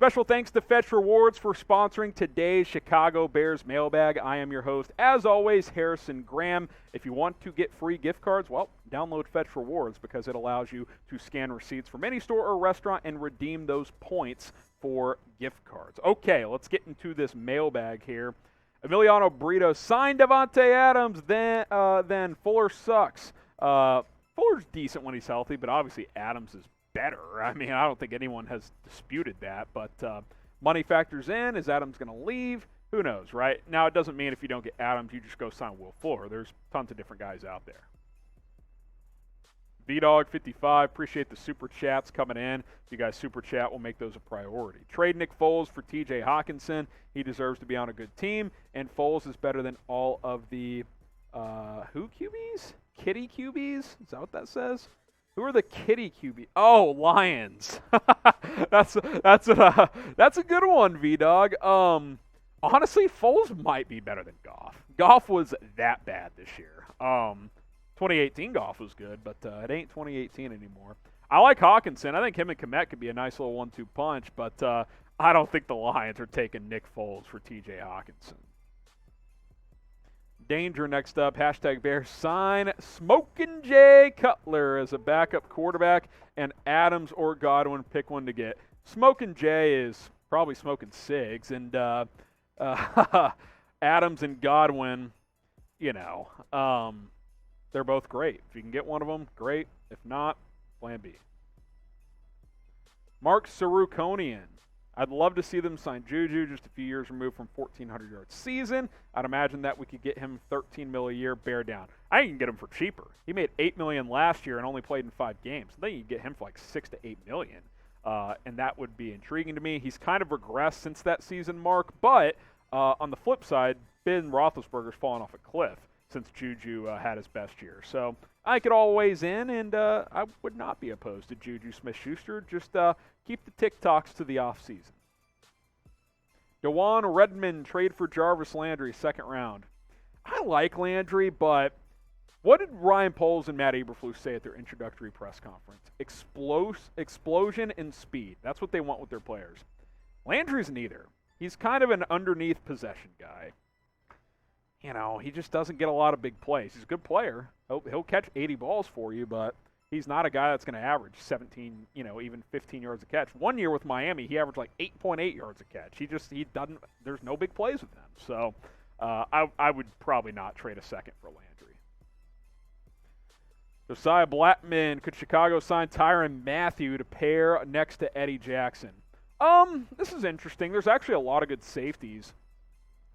Special thanks to Fetch Rewards for sponsoring today's Chicago Bears mailbag. I am your host, as always, Harrison Graham. If you want to get free gift cards, well, download Fetch Rewards because it allows you to scan receipts from any store or restaurant and redeem those points for gift cards. Okay, let's get into this mailbag here. Emiliano Brito signed Davante Adams, then Fuller sucks. Fuller's decent when he's healthy, but obviously Adams is better. I mean, I don't think anyone has disputed that, but money factors in. Is Adams going to leave? Who knows, right? Now, it doesn't mean if you don't get Adams, you just go sign Will Fuller. There's tons of different guys out there. VDog55, appreciate the super chats coming in. If you guys super chat, we'll make those a priority. Trade Nick Foles for TJ Hockenson. He deserves to be on a good team, and Foles is better than all of the who QBs? Kitty QBs? Is that what that says? Who are the kitty QB? Oh, Lions. That's a good one, V-Dog. Honestly, Foles might be better than Goff. Goff was that bad this year. 2018 Goff was good, but it ain't 2018 anymore. I like Hockenson. I think him and Kmet could be a nice little 1-2 punch, but I don't think the Lions are taking Nick Foles for TJ Hockenson. Danger next up, hashtag Bears sign Smokin' Jay Cutler as a backup quarterback, and Adams or Godwin, pick one to get. Smokin' Jay is probably smoking cigs, and Adams and Godwin, you know, they're both great. If you can get one of them, great. If not, plan B. Mark Sarukonian. I'd love to see them sign JuJu, just a few years removed from 1,400-yard season. I'd imagine that we could get him $13 million a year, bear down. I can get him for cheaper. He made $8 million last year and only played in 5 games. I think you can get him for like $6 to $8 million, and that would be intriguing to me. He's kind of regressed since that season mark, but on the flip side, Ben Roethlisberger's fallen off a cliff since JuJu had his best year. So I could always in, and I would not be opposed to JuJu Smith-Schuster. Just keep the TikToks to the offseason. DeJuan Redmond, trade for Jarvis Landry, second round. I like Landry, but what did Ryan Poles and Matt Eberflus say at their introductory press conference? Explosion and speed. That's what they want with their players. Landry's neither. He's kind of an underneath possession guy. You know, he just doesn't get a lot of big plays. He's a good player. He'll catch 80 balls for you, but he's not a guy that's going to average 17, even 15 yards a catch. One year with Miami, he averaged like 8.8 yards a catch. He doesn't, there's no big plays with him. So I would probably not trade a second for Landry. Josiah Blackman, could Chicago sign Tyrann Mathieu to pair next to Eddie Jackson? This is interesting. There's actually a lot of good safeties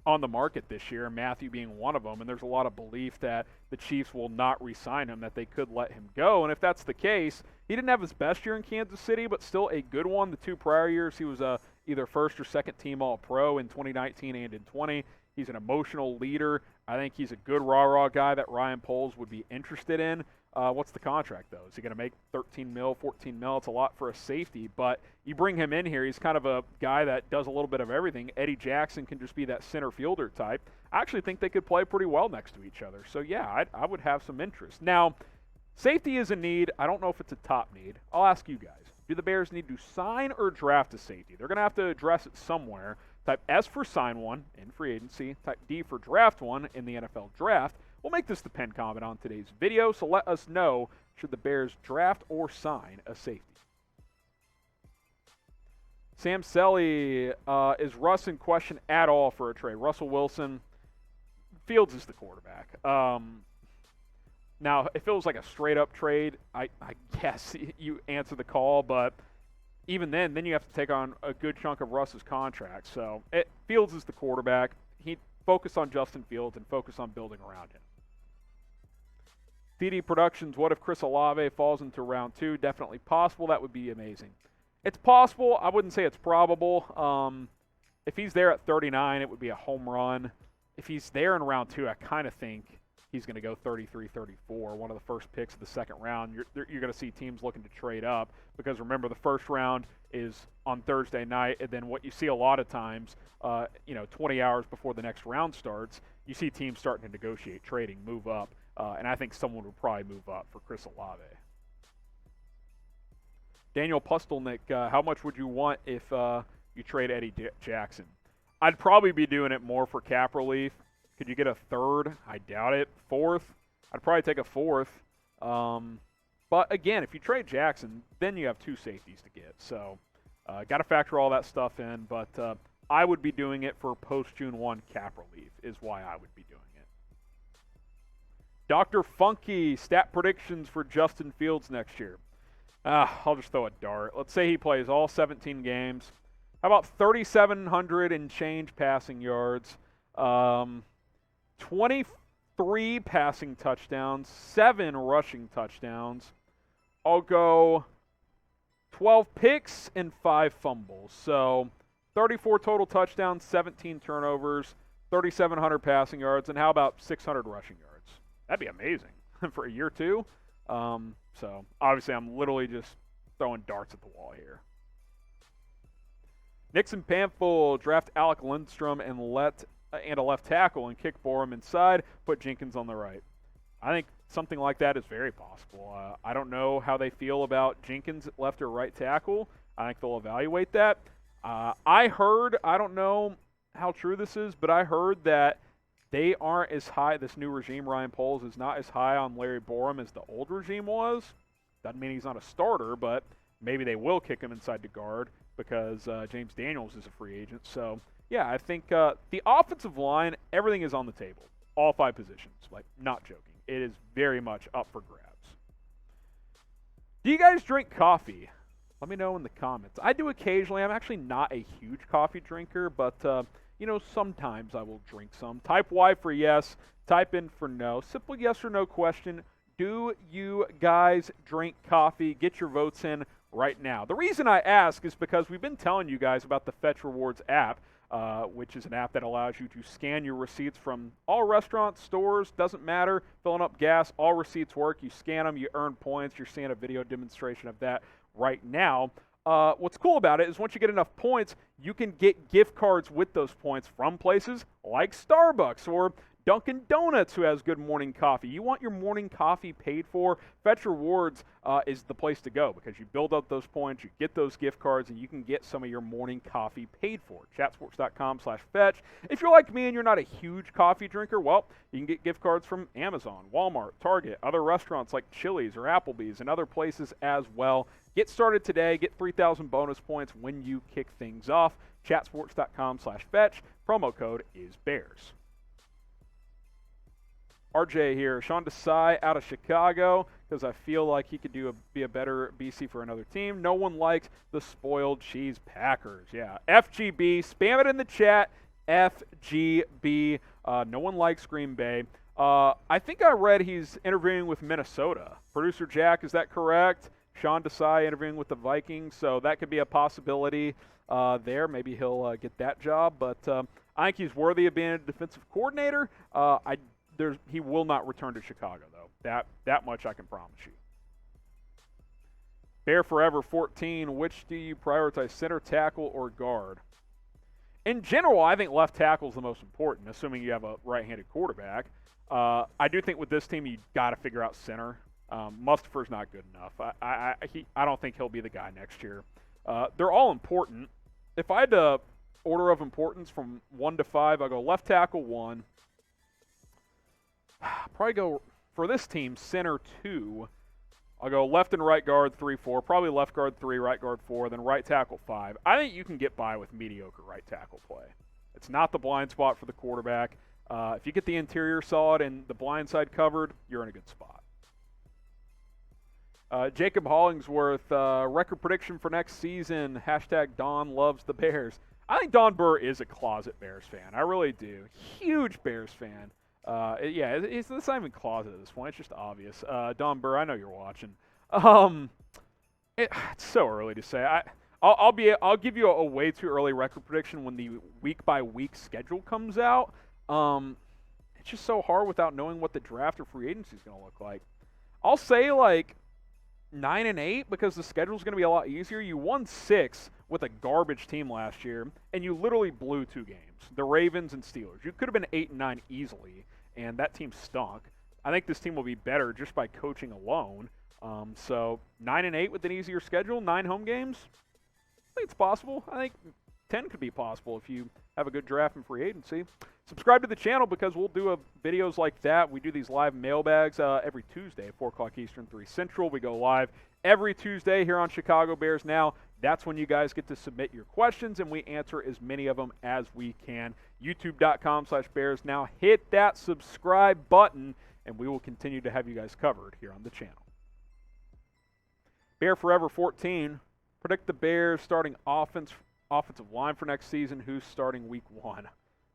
on the market this year, Mathieu being one of them, and there's a lot of belief that the Chiefs will not re-sign him, that they could let him go. And if that's the case, he didn't have his best year in Kansas City, but still a good one. The 2 prior years, he was either first or second team All-Pro in 2019 and in 20. He's an emotional leader. I think he's a good rah-rah guy that Ryan Poles would be interested in. What's the contract, though? Is he going to make $13 million, $14 million? It's a lot for a safety, but you bring him in here, he's kind of a guy that does a little bit of everything. Eddie Jackson can just be that center fielder type. I actually think they could play pretty well next to each other. So, yeah, I would have some interest. Now, safety is a need. I don't know if it's a top need. I'll ask you guys. Do the Bears need to sign or draft a safety? They're going to have to address it somewhere. Type S for sign one in free agency. Type D for draft one in the NFL draft. We'll make this the pinned comment on today's video, so let us know, should the Bears draft or sign a safety? Sam Selly, is Russ in question at all for a trade? Russell Wilson, Fields is the quarterback. Now, if it was like a straight-up trade, I guess you answer the call, but even then you have to take on a good chunk of Russ's contract. So Fields is the quarterback. He focus on Justin Fields and focus on building around him. TD Productions, what if Chris Olave falls into round 2? Definitely possible. That would be amazing. It's possible. I wouldn't say it's probable. If he's there at 39, it would be a home run. If he's there in round 2, I kind of think he's going to go 33, 34, one of the first picks of the second round. You're going to see teams looking to trade up because, remember, the first round is on Thursday night, and then what you see a lot of times, 20 hours before the next round starts, you see teams starting to negotiate, trading, move up. And I think someone would probably move up for Chris Olave. Daniel Pustelnick, how much would you want if you trade Eddie Jackson. I'd probably be doing it more for cap relief. Could you get a third? I doubt it. Fourth? I'd probably take a fourth. But again, if you trade Jackson, then you have 2 safeties to get. So, got to factor all that stuff in. But I would be doing it for post-June 1 cap relief is why I would be doing it. Dr. Funky, stat predictions for Justin Fields next year. I'll just throw a dart. Let's say he plays all 17 games. How about 3,700 and change passing yards, 23 passing touchdowns, 7 rushing touchdowns. I'll go 12 picks and 5 fumbles. So 34 total touchdowns, 17 turnovers, 3,700 passing yards, and how about 600 rushing yards? That'd be amazing for a year 2. So obviously I'm literally just throwing darts at the wall here. Nixon Pamphel, draft Alec Lindstrom and a left tackle and kick Borum inside, put Jenkins on the right. I think something like that is very possible. I don't know how they feel about Jenkins at left or right tackle. I think they'll evaluate that. I heard, I don't know how true this is, but I heard that they aren't as high, this new regime, Ryan Poles, is not as high on Larry Borum as the old regime was. Doesn't mean he's not a starter, but maybe they will kick him inside to guard because James Daniels is a free agent. So, yeah, I think the offensive line, everything is on the table. All 5 positions. Like, not joking. It is very much up for grabs. Do you guys drink coffee? Let me know in the comments. I do occasionally. I'm actually not a huge coffee drinker, but, sometimes I will drink some. Type Y for yes. Type in for no. Simple yes or no question. Do you guys drink coffee? Get your votes in right now. The reason I ask is because we've been telling you guys about the Fetch Rewards app, which is an app that allows you to scan your receipts from all restaurants, stores, doesn't matter, filling up gas, all receipts work. You scan them, you earn points. You're seeing a video demonstration of that right now. What's cool about it is once you get enough points, you can get gift cards with those points from places like Starbucks or Dunkin' Donuts, who has good morning coffee. You want your morning coffee paid for? Fetch Rewards is the place to go because you build up those points, you get those gift cards, and you can get some of your morning coffee paid for. Chatsports.com/fetch. If you're like me and you're not a huge coffee drinker, well, you can get gift cards from Amazon, Walmart, Target, other restaurants like Chili's or Applebee's, and other places as well. Get started today. Get 3,000 bonus points when you kick things off. Chatsports.com/fetch. Promo code is Bears. RJ here, Sean Desai out of Chicago because I feel like he could be a better BC for another team. No one likes the spoiled cheese Packers. Yeah, FGB, spam it in the chat. FGB. No one likes Green Bay. I think I read he's interviewing with Minnesota. Producer Jack, is that correct? Sean Desai interviewing with the Vikings, so that could be a possibility there. Maybe he'll get that job, but I think he's worthy of being a defensive coordinator. He will not return to Chicago, though. That much I can promise you. Bear Forever 14, which do you prioritize, center, tackle, or guard? In general, I think left tackle is the most important, assuming you have a right-handed quarterback. I do think with this team, you got to figure out center. Mustipher's not good enough. I don't think he'll be the guy next year. They're all important. If I had to order of importance from 1 to 5, I'll go left tackle 1. Probably go, for this team, center 2. I'll go left and right guard 3, 4. Probably left guard 3, right guard 4, then right tackle 5. I think you can get by with mediocre right tackle play. It's not the blind spot for the quarterback. If you get the interior solid and the blind side covered, you're in a good spot. Jacob Hollingsworth, record prediction for next season. # Don loves the Bears. I think Don Burr is a closet Bears fan. I really do. Huge Bears fan. It's not even closet at this point. It's just obvious. Don Burr, I know you're watching. It's so early to say. I'll give you a way too early record prediction when the week by week schedule comes out. It's just so hard without knowing what the draft or free agency is going to look like. I'll say like 9-8 because the schedule is going to be a lot easier. You won 6 with a garbage team last year, and you literally blew 2 games. The Ravens and Steelers. You could have been 8-9 easily, and that team stunk. I think this team will be better just by coaching alone. So 9-8 with an easier schedule, 9 home games. I think it's possible. I think 10 could be possible if you have a good draft and free agency. Subscribe to the channel because we'll do videos like that. We do these live mailbags every Tuesday, 4 o'clock Eastern, 3 Central. We go live every Tuesday here on Chicago Bears Now. That's when you guys get to submit your questions, and we answer as many of them as we can. YouTube.com/BearsNow. Hit that subscribe button, and we will continue to have you guys covered here on the channel. Bear Forever 14. Predict the Bears starting offensive line for next season. Who's starting week 1?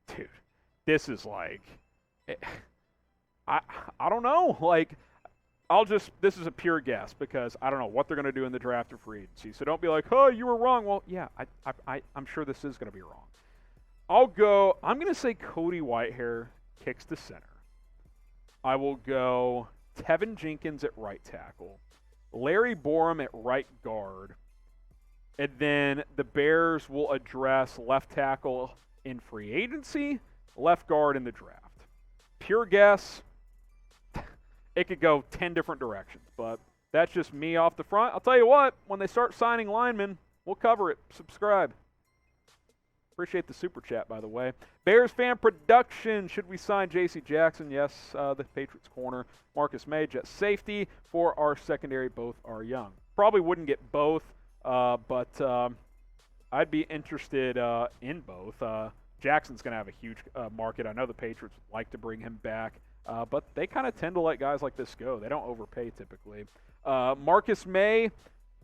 Dude, this is like, I don't know. Like, this is a pure guess because I don't know what they're going to do in the draft or free agency. So don't be like, oh, you were wrong. Well, yeah, I'm sure this is going to be wrong. I'm going to say Cody Whitehair kicks to center. I will go Tevin Jenkins at right tackle, Larry Borum at right guard, and then the Bears will address left tackle in free agency, left guard in the draft. Pure guess. It could go 10 different directions, but that's just me off the front. I'll tell you what, when they start signing linemen, we'll cover it. Subscribe. Appreciate the super chat, by the way. Bears fan production. Should we sign J.C. Jackson? Yes, the Patriots corner. Marcus Maye, jet safety. For our secondary, both are young. Probably wouldn't get both, but I'd be interested in both. Jackson's going to have a huge market. I know the Patriots would like to bring him back, but they kind of tend to let guys like this go. They don't overpay typically. Marcus Maye,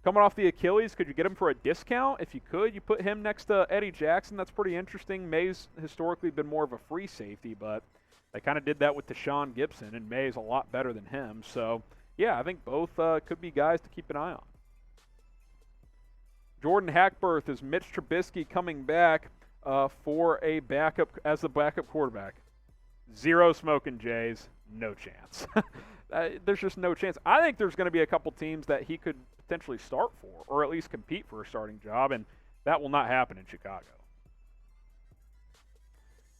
coming off the Achilles, could you get him for a discount? If you could, you put him next to Eddie Jackson. That's pretty interesting. Maye's historically been more of a free safety, but they kind of did that with Deshaun Gibson, and Maye's a lot better than him. So, yeah, I think both could be guys to keep an eye on. Jordan Hackberth, is Mitch Trubisky coming back for a backup as the backup quarterback? Zero smoking Jays, no chance. There's just no chance. I think there's going to be a couple teams that he could potentially start for, or at least compete for a starting job, and that will not happen in Chicago.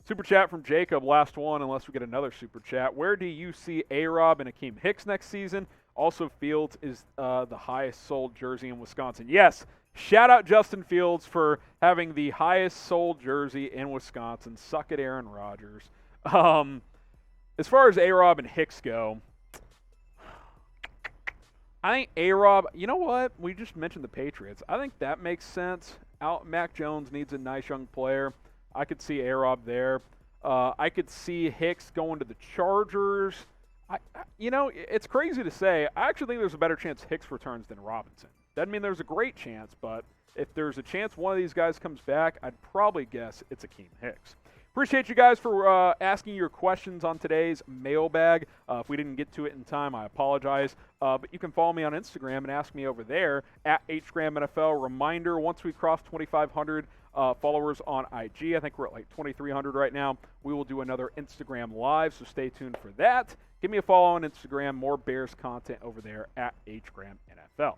Super chat from Jacob, last one, unless we get another super chat. Where do you see A-Rob and Akiem Hicks next season? Also, Fields is the highest sold jersey in Wisconsin. Yes, shout out Justin Fields for having the highest sold jersey in Wisconsin. Suck it, Aaron Rodgers. As far as A-Rob and Hicks go, I think A-Rob, you know what? We just mentioned the Patriots. I think that makes sense. Mac Jones needs a nice young player. I could see A-Rob there. I could see Hicks going to the Chargers. It's crazy to say. I actually think there's a better chance Hicks returns than Robinson. Doesn't mean there's a great chance, but if there's a chance one of these guys comes back, I'd probably guess it's Akiem Hicks. Appreciate you guys for asking your questions on today's mailbag. If we didn't get to it in time, I apologize. But you can follow me on Instagram and ask me over there at HGramNFL. Reminder, once we cross 2,500 followers on IG, I think we're at like 2,300 right now, we will do another Instagram Live, so stay tuned for that. Give me a follow on Instagram. More Bears content over there at HGramNFL.